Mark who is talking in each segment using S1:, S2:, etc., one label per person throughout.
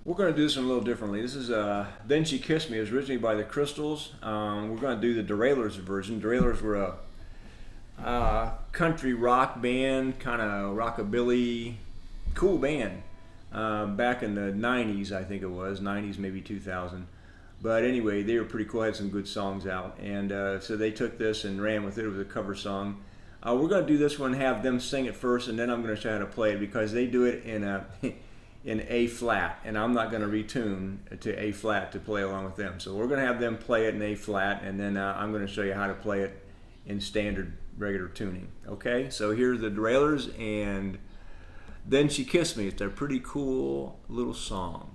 S1: We're going to do this one a little differently. This is Then She Kissed Me. It was originally by the Crystals. We're going to do the Derailers version. Derailers were a country rock band, kind of rockabilly, cool band. Back in the 90s, I think it was, 90s, maybe 2000. But anyway, they were pretty cool, had some good songs out. And so they took this and ran with it. It was a cover song. We're going to do this one, have them sing it first, and then I'm going to show you how to play it because they do it in a in A flat, and I'm not going to retune to A flat to play along with them. So we're going to have them play it in A flat, and then I'm going to show you how to play it in standard regular tuning. Okay, so here's the Derailers and Then She Kissed Me. It's a pretty cool little song.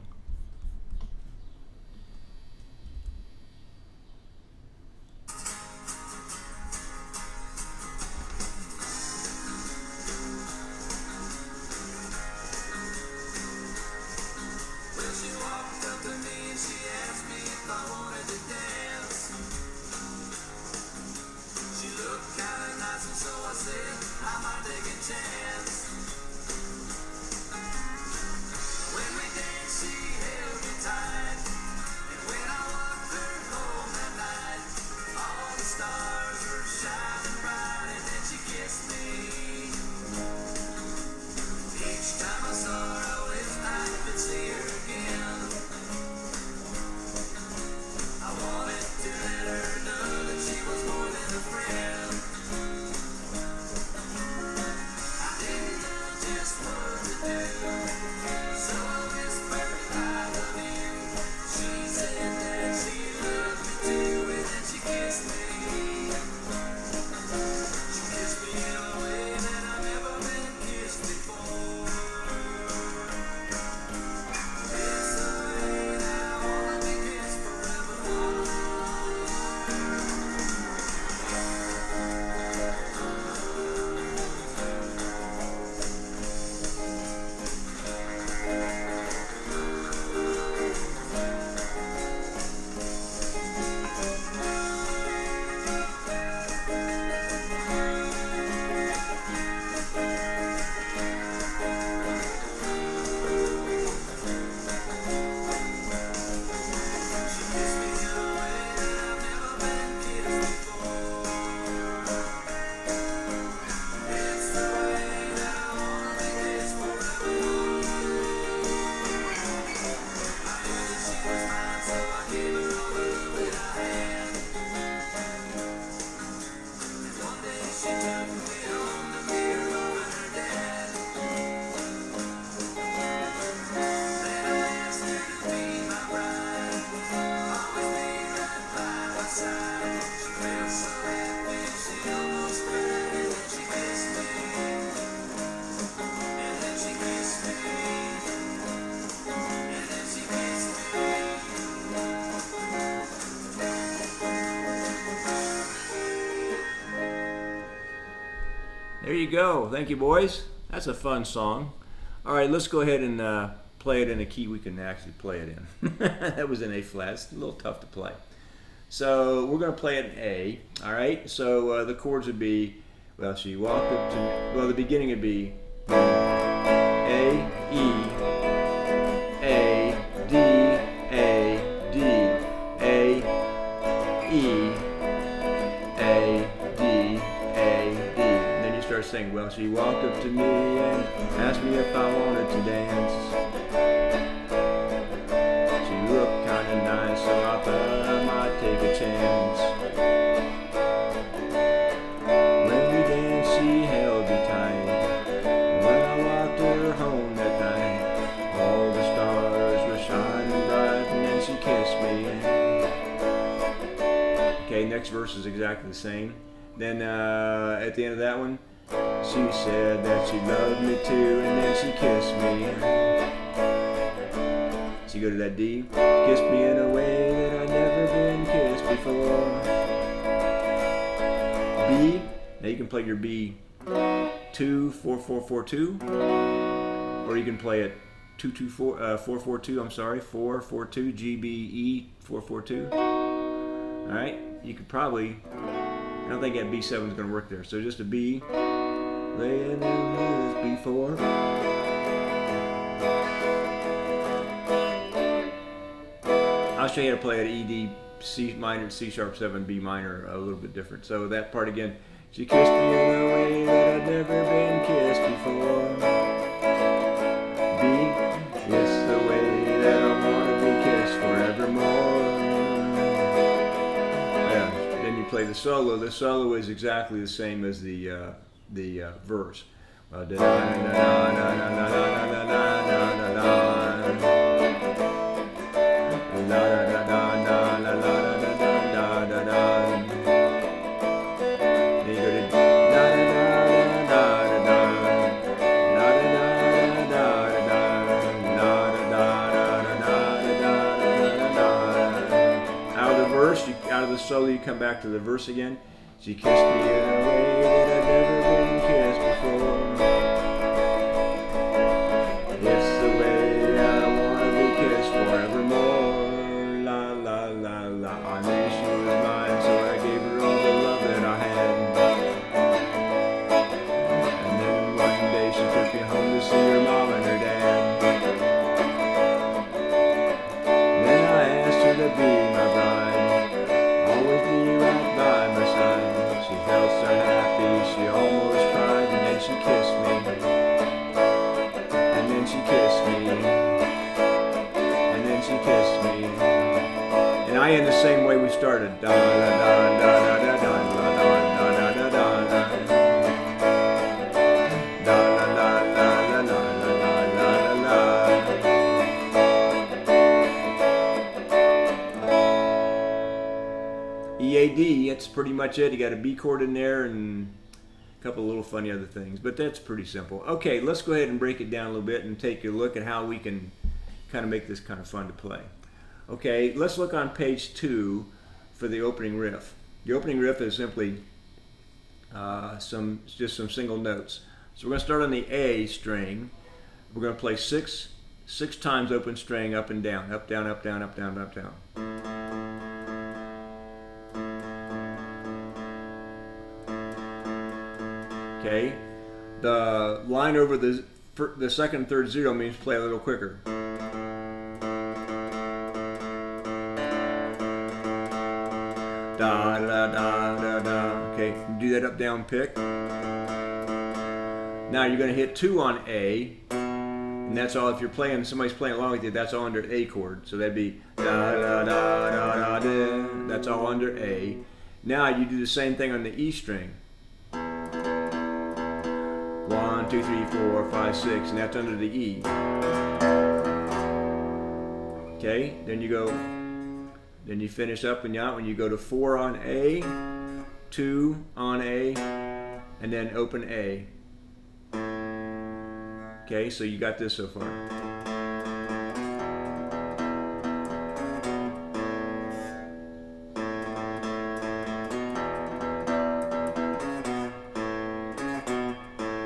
S1: There you go. Thank you, boys. That's a fun song. All right, let's go ahead and play it in a key we can actually play it in. That was in A flat. It's a little tough to play. So we're going to play it in A. All right. So the chords would be, well, she walked up to, well, the beginning would be A, E, A, D, A, D, A, E, A, D, A, D. And then you start saying, well, she walked up to me and asked me if I wanted to dance. She looked kind of nice, so I thought I might take a chance. When we danced, she held me tight. When I walked her home that night, all the stars were shining bright, and then she kissed me. Okay, next verse is exactly the same. Then at the end of that one, she said that she loved me too, and then she kissed me. So you go to that D, kissed me in a way that I'd never been kissed before. B, now you can play your B 2 4 4 4 2, or you can play it 2 2 4 4 4 2. I'm sorry, 4 4 2 G B E 4 4 2. All right, you could probably. I don't think that B7 is going to work there. So just a B, laying in this B4. show you how to play it E, D, C minor, C sharp 7, B minor, a little bit different. So that part again. She kissed me in a way that I'd never been kissed before. B, it's the way that I want to be kissed forevermore. Yeah. Then you play the solo. The solo is exactly the same as the verse. Out of the solo, you come back to the verse again. She kissed me in a way that I'd never been kissed before. It's the way I want to be kissed forevermore. La la la la. I knew she was mine, so I gave her all the love that I had. And then one day she took me home to see her mom and her dad. Then I asked her to be my bride. Always be right by my side. She felt so happy, she almost cried, and then she kissed me. And then she kissed me. And then she kissed me. And I end the same way we started. Da da da da da da da da da da da da. Da la la la la la la la la. EAD, that's pretty much it. You got a B chord in there and a couple of little funny other things, but that's pretty simple. Okay, let's go ahead and break it down a little bit and take a look at how we can kind of make this kind of fun to play. Okay, let's look on page 2 for the opening riff. The opening riff is simply just some single notes. So we're going to start on the A string. We're going to play six times open string up and down, up, down, up, down, up, down, up, down. Okay, the line over the second and third zero means play a little quicker. Da da da da da. Okay, do that up down pick. Now you're going to hit 2 on A, and that's all. If you're playing, somebody's playing along with you, that's all under A chord. So that'd be da da da da da da. That's all under A. Now you do the same thing on the E string. 1, 2, 3, 4, 5, 6, and that's under the E. Okay, then you finish up and out when you go to 4 on A, 2 on A, and then open A. Okay, so you got this so far.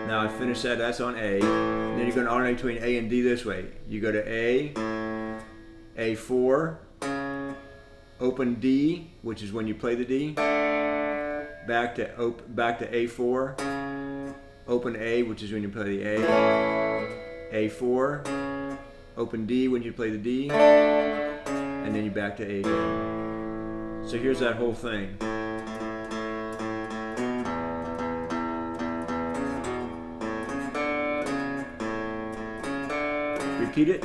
S1: Now I finish that, that's on A. And then you're going to alternate between A and D this way. You go to A, A4, open D, which is when you play the D, back to A4, open A, which is when you play the A, A4, open D when you play the D, and then you back to A again. So here's that whole thing. Repeat it.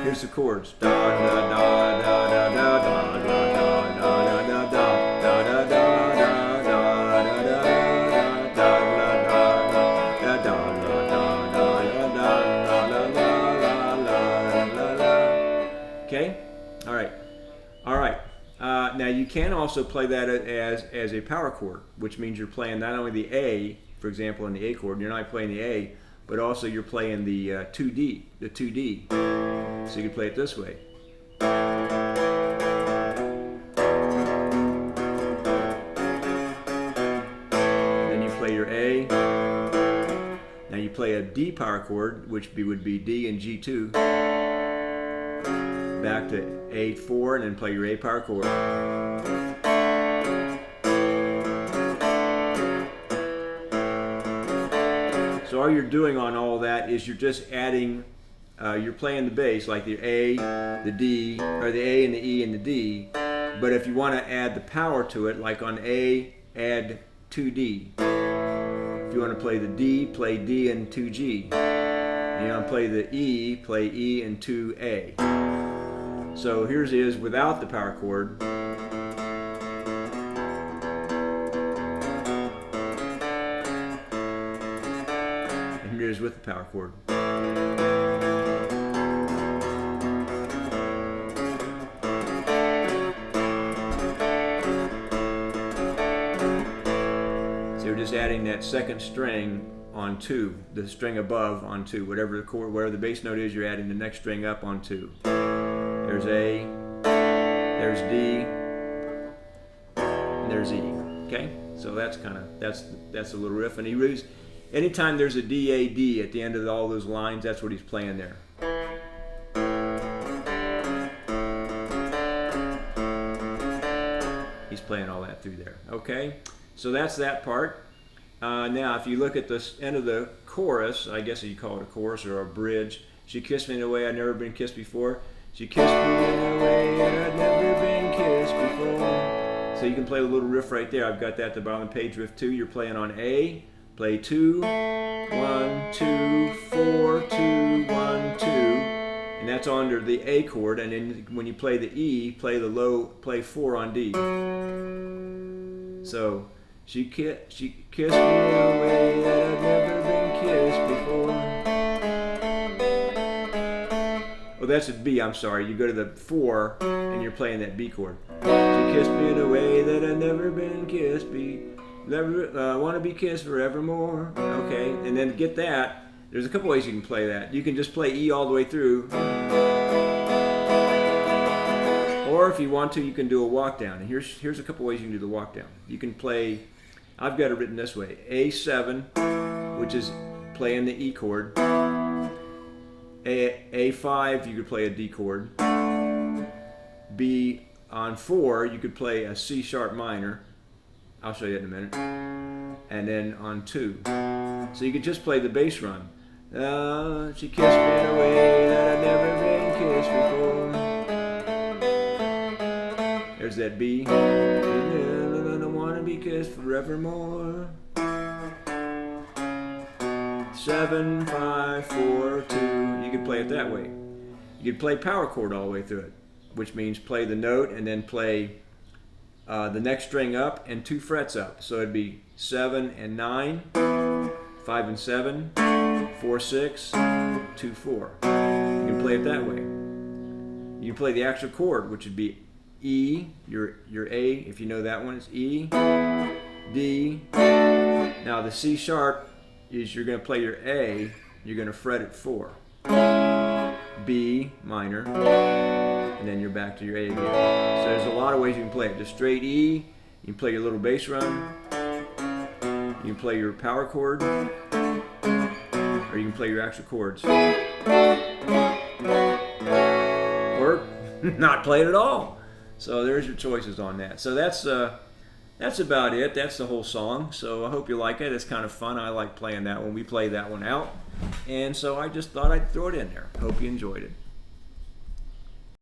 S1: Here's the chords. Da da da da da da da da da da da da da. Okay? All right. All right. Now you can also play that as a power chord, which means you're playing not only the A, for example, in the A chord, you're not playing the A, but also you're playing the 2D, the 2D. So you can play it this way. Then you play your A. Now you play a D power chord, which would be D and G2. Back to A4 and then play your A power chord. So all you're doing on all that is you're just adding, you're playing the bass like the A, the D, or the A and the E and the D. But if you want to add the power to it, like on A, add 2D. If you want to play the D, play D and 2G. And you want to play the E, play E and 2A. So here's is without the power chord. And here's with the power chord. So you're just adding that second string on 2, the string above on 2, whatever the chord, whatever the bass note is, you're adding the next string up on 2. There's A, there's D, and there's E. Okay, so that's kind of that's a little riff, and he really, anytime there's a D A D at the end of all those lines, that's what he's playing there. He's playing all that through there. Okay, so that's that part. Now, if you look at the end of the chorus, I guess you call it a chorus or a bridge. She kissed me in a way I'd never been kissed before. She kissed me in a way that I'd never been kissed before. So you can play a little riff right there. I've got that at the bottom of the page, riff 2. You're playing on A, play 2, 1, 2, 4, 2, 1, 2. And that's under the A chord. And then when you play the E, play the low, play 4 on D. So she kissed me in a way that I'd never been kissed before. Oh, that's a B, I'm sorry. You go to the 4 and you're playing that B chord. She kissed me in a way that I'd never been kissed. Never want to be kissed forevermore. Okay, and then to get that, there's a couple ways you can play that. You can just play E all the way through. Or if you want to, you can do a walk down. And here's a couple ways you can do the walk down. You can play, I've got it written this way, A7, which is playing the E chord. A5, you could play a D chord. B on 4, you could play a C sharp minor. I'll show you that in a minute. And then on 2. So you could just play the bass run. She kissed me in a way that I'd never been kissed before. There's that B. I don't want to be kissed forevermore. 7, 5, 4, 2. You could play it that way. You could play power chord all the way through it, which means play the note and then play the next string up and 2 frets up. So it'd be 7 and 9, 5 and 7, 4, 6, 2, 4. You can play it that way. You can play the actual chord, which would be E, your A, if you know that one, it's E, D. Now the C sharp is you're going to play your A, you're going to fret it 4. B minor, and then you're back to your A again. So there's a lot of ways you can play it. Just straight E, you can play your little bass run, you can play your power chord, or you can play your actual chords. Or not play it at all. So there's your choices on that. So that's about it. That's the whole song. So I hope you like it. It's kind of fun. I like playing that one. We play that one out. And so I just thought I'd throw it in there. Hope you enjoyed it.